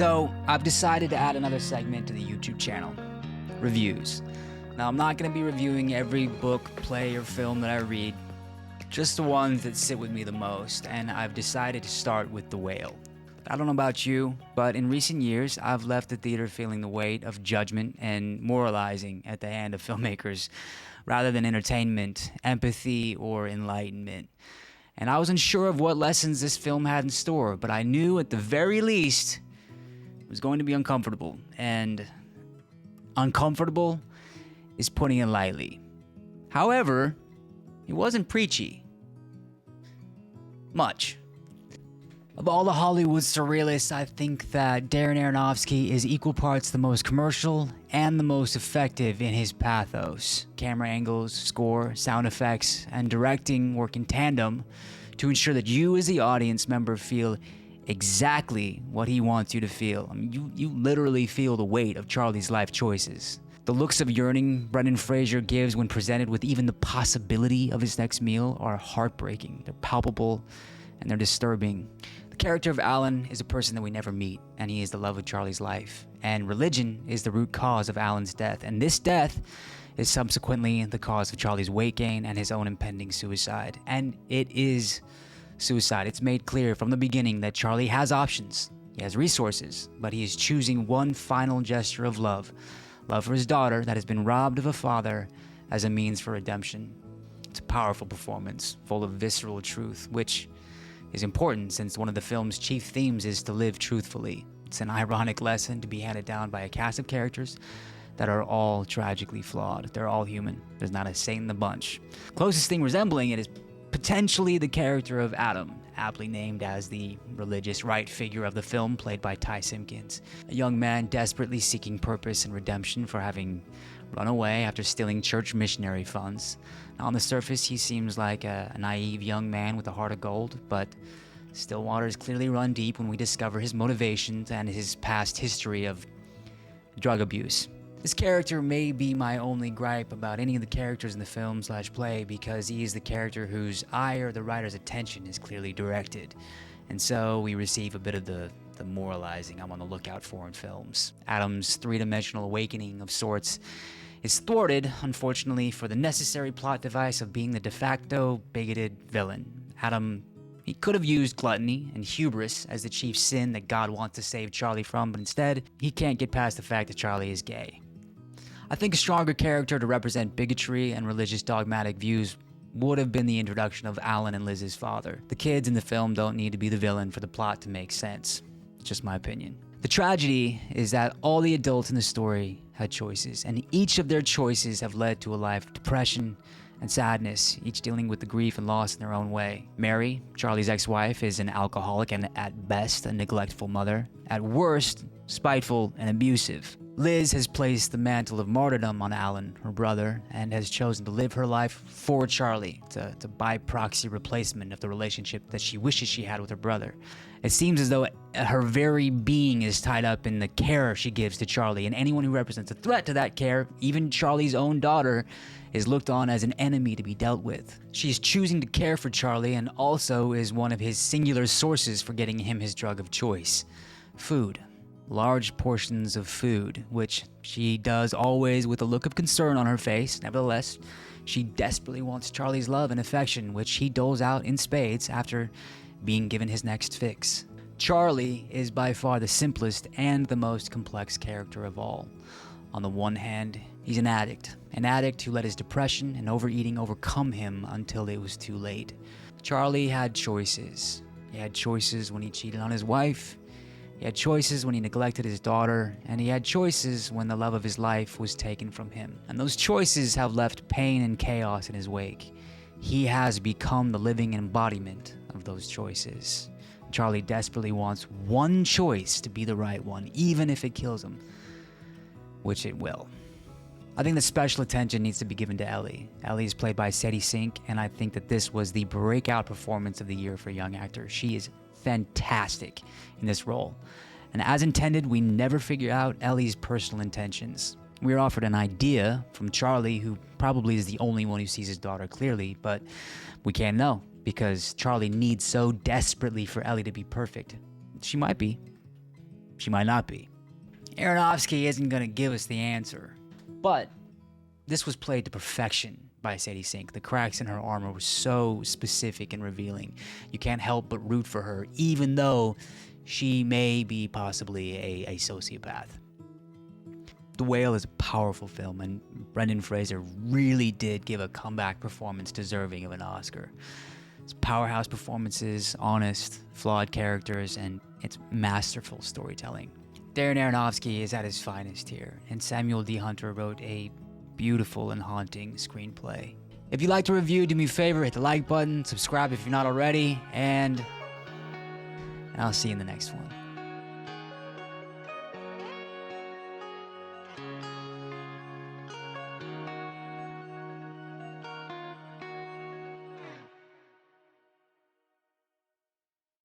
So I've decided to add another segment to the YouTube channel, reviews. Now I'm not going to be reviewing every book, play, or film that I read, just the ones that sit with me the most, and I've decided to start with The Whale. I don't know about you, but in recent years, I've left the theater feeling the weight of judgment and moralizing at the hand of filmmakers rather than entertainment, empathy, or enlightenment. And I was unsure of what lessons this film had in store, but I knew at the very least it was going to be uncomfortable. And uncomfortable is putting it lightly. However, it wasn't preachy. Much. Of all the Hollywood surrealists, I think that Darren Aronofsky is equal parts the most commercial and the most effective in his pathos. Camera angles, score, sound effects, and directing work in tandem to ensure that you as the audience member feel exactly what he wants you to feel. I mean, you literally feel the weight of Charlie's life choices. The looks of yearning Brendan Fraser gives when presented with even the possibility of his next meal are heartbreaking. They're palpable and they're disturbing. The character of Alan is a person that we never meet, and he is the love of Charlie's life. And religion is the root cause of Alan's death, and this death is subsequently the cause of Charlie's weight gain and his own impending suicide. And it is suicide. It's made clear from the beginning that Charlie has options, he has resources, but he is choosing one final gesture of love for his daughter that has been robbed of a father as a means for redemption. It's a powerful performance, full of visceral truth, which is important since one of the film's chief themes is to live truthfully. It's an ironic lesson to be handed down by a cast of characters that are all tragically flawed. They're all human. There's not a saint in the bunch. Closest thing resembling it is potentially the character of Adam, aptly named as the religious right figure of the film, played by Ty Simpkins. A young man desperately seeking purpose and redemption for having run away after stealing church missionary funds. Now, on the surface, he seems like a naive young man with a heart of gold, but still waters clearly run deep when we discover his motivations and his past history of drug abuse. This character may be my only gripe about any of the characters in the film/play because he is the character whose eye or the writer's attention is clearly directed. And so we receive a bit of the moralizing I'm on the lookout for in films. Adam's three-dimensional awakening of sorts is thwarted, unfortunately, for the necessary plot device of being the de facto bigoted villain. Adam, he could have used gluttony and hubris as the chief sin that God wants to save Charlie from, but instead, he can't get past the fact that Charlie is gay. I think a stronger character to represent bigotry and religious dogmatic views would have been the introduction of Alan and Liz's father. The kids in the film don't need to be the villain for the plot to make sense. It's just my opinion. The tragedy is that all the adults in the story had choices, and each of their choices have led to a life of depression and sadness, each dealing with the grief and loss in their own way. Mary, Charlie's ex-wife, is an alcoholic and at best a neglectful mother, at worst spiteful and abusive. Liz has placed the mantle of martyrdom on Alan, her brother, and has chosen to live her life for Charlie, to by proxy replacement of the relationship that she wishes she had with her brother. It seems as though her very being is tied up in the care she gives to Charlie, and anyone who represents a threat to that care, even Charlie's own daughter, is looked on as an enemy to be dealt with. She's choosing to care for Charlie and also is one of his singular sources for getting him his drug of choice: food. Large portions of food, which she does always with a look of concern on her face. Nevertheless, she desperately wants Charlie's love and affection, which he doles out in spades after being given his next fix. Charlie is by far the simplest and the most complex character of all. On the one hand, he's an addict who let his depression and overeating overcome him until it was too late. Charlie had choices. He had choices when he cheated on his wife. He had choices when he neglected his daughter, and he had choices when the love of his life was taken from him. And those choices have left pain and chaos in his wake. He has become the living embodiment of those choices. Charlie desperately wants one choice to be the right one, even if it kills him, which it will. I think that special attention needs to be given to Ellie. Ellie is played by Sadie Sink, and I think that this was the breakout performance of the year for a young actor. She is fantastic in this role. And as intended, we never figure out Ellie's personal intentions. We are offered an idea from Charlie, who probably is the only one who sees his daughter clearly, but we can't know because Charlie needs so desperately for Ellie to be perfect. She might be. she might not be. Aronofsky isn't going to give us the answer, but this was played to perfection by Sadie Sink. The cracks in her armor were so specific and revealing. You can't help but root for her, even though she may be possibly a sociopath. The Whale is a powerful film, and Brendan Fraser really did give a comeback performance deserving of an Oscar. It's powerhouse performances, honest, flawed characters, and it's masterful storytelling. Darren Aronofsky is at his finest here, and Samuel D. Hunter wrote a beautiful and haunting screenplay. If you liked the review, do me a favor, hit the like button, subscribe if you're not already, and I'll see you in the next one.